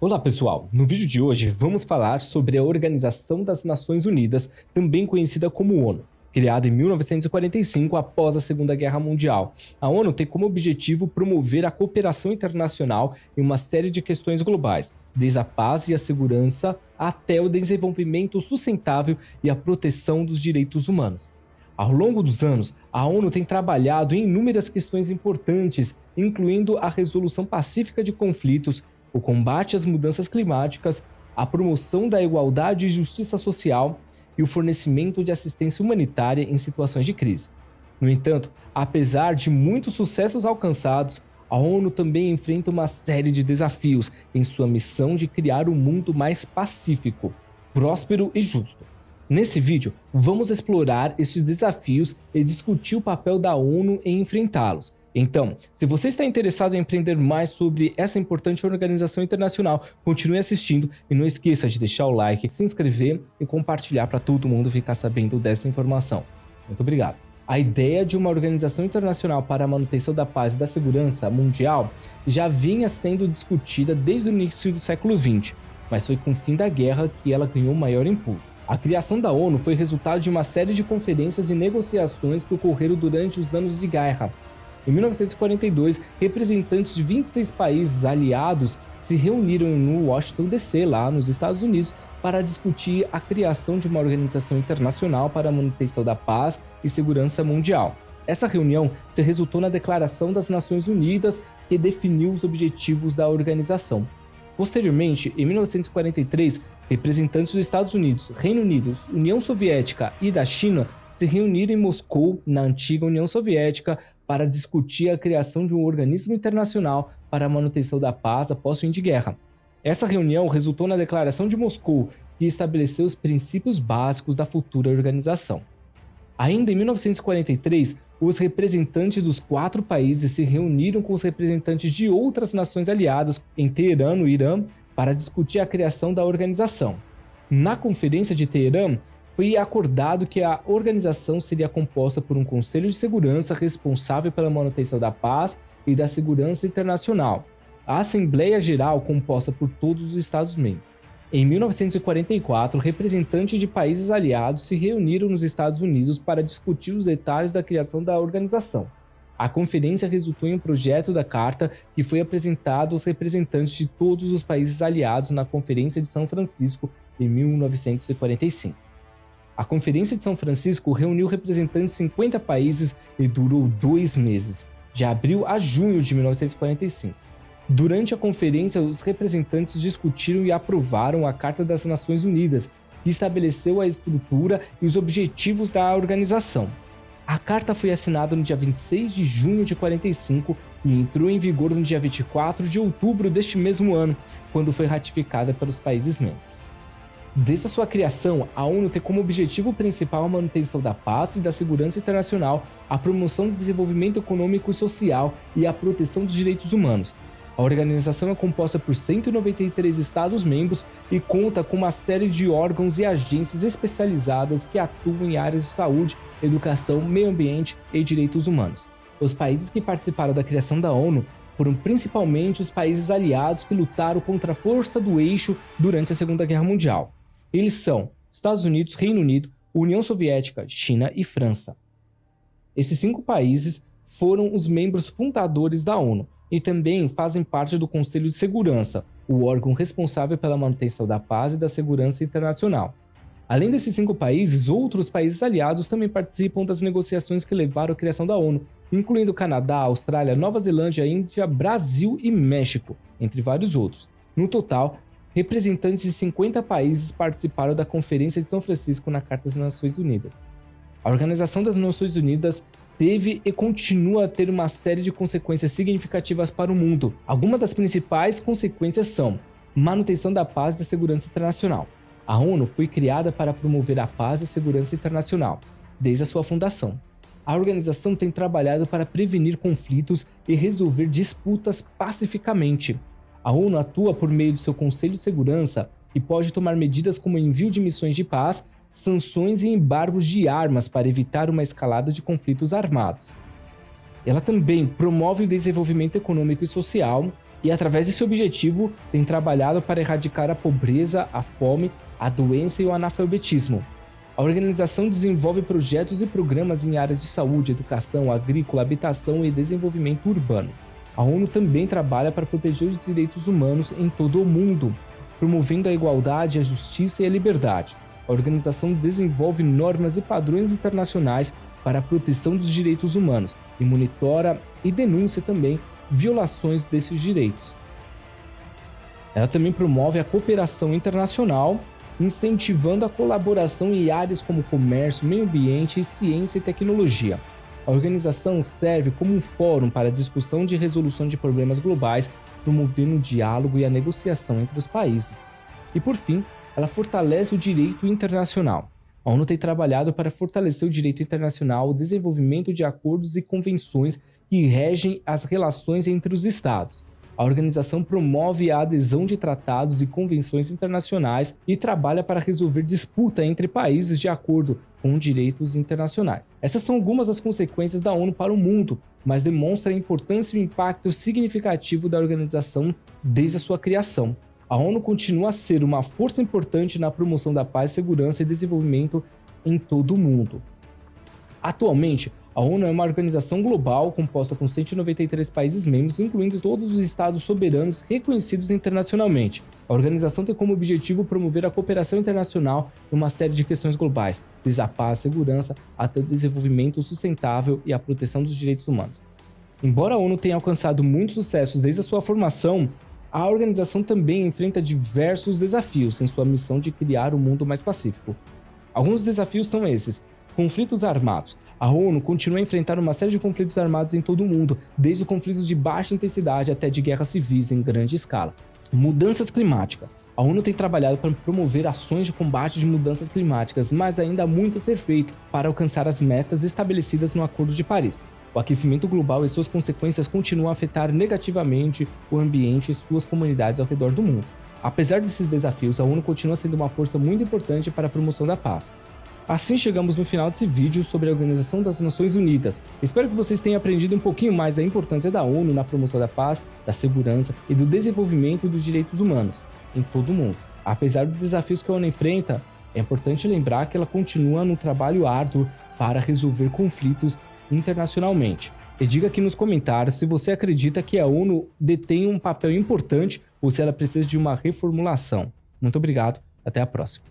Olá pessoal, no vídeo de hoje vamos falar sobre a Organização das Nações Unidas, também conhecida como ONU. Criada em 1945 após a Segunda Guerra Mundial, a ONU tem como objetivo promover a cooperação internacional em uma série de questões globais, desde a paz e a segurança até o desenvolvimento sustentável e a proteção dos direitos humanos. Ao longo dos anos, a ONU tem trabalhado em inúmeras questões importantes, incluindo a resolução pacífica de conflitos, o combate às mudanças climáticas, a promoção da igualdade e justiça social e o fornecimento de assistência humanitária em situações de crise. No entanto, apesar de muitos sucessos alcançados, a ONU também enfrenta uma série de desafios em sua missão de criar um mundo mais pacífico, próspero e justo. Nesse vídeo, vamos explorar esses desafios e discutir o papel da ONU em enfrentá-los. Então, se você está interessado em aprender mais sobre essa importante organização internacional, continue assistindo e não esqueça de deixar o like, se inscrever e compartilhar para todo mundo ficar sabendo dessa informação. Muito obrigado. A ideia de uma organização internacional para a manutenção da paz e da segurança mundial já vinha sendo discutida desde o início do século XX, mas foi com o fim da guerra que ela ganhou maior impulso. A criação da ONU foi resultado de uma série de conferências e negociações que ocorreram durante os anos de guerra. Em 1942, representantes de 26 países aliados se reuniram no Washington DC, lá nos Estados Unidos, para discutir a criação de uma organização internacional para a manutenção da paz e segurança mundial. Essa reunião se resultou na Declaração das Nações Unidas, que definiu os objetivos da organização. Posteriormente, em 1943, representantes dos Estados Unidos, Reino Unido, União Soviética e da China se reuniram em Moscou, na antiga União Soviética, para discutir a criação de um organismo internacional para a manutenção da paz após o fim de guerra. Essa reunião resultou na Declaração de Moscou, que estabeleceu os princípios básicos da futura organização. Ainda em 1943, os representantes dos 4 países se reuniram com os representantes de outras nações aliadas em Teherã, no Irã, para discutir a criação da organização. Na Conferência de Teherã, foi acordado que a organização seria composta por um Conselho de Segurança responsável pela manutenção da paz e da segurança internacional, a Assembleia Geral composta por todos os Estados-membros. Em 1944, representantes de países aliados se reuniram nos Estados Unidos para discutir os detalhes da criação da organização. A conferência resultou em um projeto da carta que foi apresentado aos representantes de todos os países aliados na Conferência de São Francisco em 1945. A Conferência de São Francisco reuniu representantes de 50 países e durou 2 meses, de abril a junho de 1945. Durante a conferência, os representantes discutiram e aprovaram a Carta das Nações Unidas, que estabeleceu a estrutura e os objetivos da organização. A carta foi assinada no dia 26 de junho de 1945 e entrou em vigor no dia 24 de outubro deste mesmo ano, quando foi ratificada pelos países membros. Desde a sua criação, a ONU tem como objetivo principal a manutenção da paz e da segurança internacional, a promoção do desenvolvimento econômico e social e a proteção dos direitos humanos. A organização é composta por 193 Estados-membros e conta com uma série de órgãos e agências especializadas que atuam em áreas de saúde, educação, meio ambiente e direitos humanos. Os países que participaram da criação da ONU foram principalmente os países aliados que lutaram contra a força do eixo durante a Segunda Guerra Mundial. Eles são Estados Unidos, Reino Unido, União Soviética, China e França. Esses 5 países foram os membros fundadores da ONU e também fazem parte do Conselho de Segurança, o órgão responsável pela manutenção da paz e da segurança internacional. Além desses 5 países, outros países aliados também participam das negociações que levaram à criação da ONU, incluindo Canadá, Austrália, Nova Zelândia, Índia, Brasil e México, entre vários outros. No total, representantes de 50 países participaram da Conferência de São Francisco na Carta das Nações Unidas. A Organização das Nações Unidas teve e continua a ter uma série de consequências significativas para o mundo. Algumas das principais consequências são manutenção da paz e da segurança internacional. A ONU foi criada para promover a paz e a segurança internacional, desde a sua fundação. A organização tem trabalhado para prevenir conflitos e resolver disputas pacificamente. A ONU atua por meio do seu Conselho de Segurança e pode tomar medidas como envio de missões de paz, sanções e embargos de armas para evitar uma escalada de conflitos armados. Ela também promove o desenvolvimento econômico e social, E através desse objetivo tem trabalhado para erradicar a pobreza, a fome, a doença e o analfabetismo. A organização desenvolve projetos e programas em áreas de saúde, educação, agrícola, habitação e desenvolvimento urbano. A ONU também trabalha para proteger os direitos humanos em todo o mundo, promovendo a igualdade, a justiça e a liberdade. A organização desenvolve normas e padrões internacionais para a proteção dos direitos humanos e monitora e denuncia também violações desses direitos. Ela também promove a cooperação internacional, incentivando a colaboração em áreas como comércio, meio ambiente, ciência e tecnologia. A organização serve como um fórum para a discussão de resolução de problemas globais, promovendo o diálogo e a negociação entre os países. E por fim, ela fortalece o direito internacional. A ONU tem trabalhado para fortalecer o direito internacional, o desenvolvimento de acordos e convenções que regem as relações entre os Estados. A organização promove a adesão de tratados e convenções internacionais e trabalha para resolver disputa entre países de acordo com direitos internacionais. Essas são algumas das consequências da ONU para o mundo, mas demonstra a importância e o impacto significativo da organização desde a sua criação. A ONU continua a ser uma força importante na promoção da paz, segurança e desenvolvimento em todo o mundo. Atualmente, a ONU é uma organização global composta por 193 países membros, incluindo todos os estados soberanos reconhecidos internacionalmente. A organização tem como objetivo promover a cooperação internacional em uma série de questões globais, desde a paz, a segurança, até o desenvolvimento sustentável e a proteção dos direitos humanos. Embora a ONU tenha alcançado muitos sucessos desde a sua formação, a organização também enfrenta diversos desafios em sua missão de criar um mundo mais pacífico. Alguns desafios são esses: conflitos armados. A ONU continua a enfrentar uma série de conflitos armados em todo o mundo, desde conflitos de baixa intensidade até de guerras civis em grande escala. Mudanças climáticas. A ONU tem trabalhado para promover ações de combate de mudanças climáticas, mas ainda há muito a ser feito para alcançar as metas estabelecidas no Acordo de Paris. O aquecimento global e suas consequências continuam a afetar negativamente o ambiente e suas comunidades ao redor do mundo. Apesar desses desafios, a ONU continua sendo uma força muito importante para a promoção da paz. Assim chegamos no final desse vídeo sobre a Organização das Nações Unidas. Espero que vocês tenham aprendido um pouquinho mais da importância da ONU na promoção da paz, da segurança e do desenvolvimento dos direitos humanos em todo o mundo. Apesar dos desafios que a ONU enfrenta, é importante lembrar que ela continua no trabalho árduo para resolver conflitos internacionalmente. E diga aqui nos comentários se você acredita que a ONU detém um papel importante ou se ela precisa de uma reformulação. Muito obrigado, até a próxima.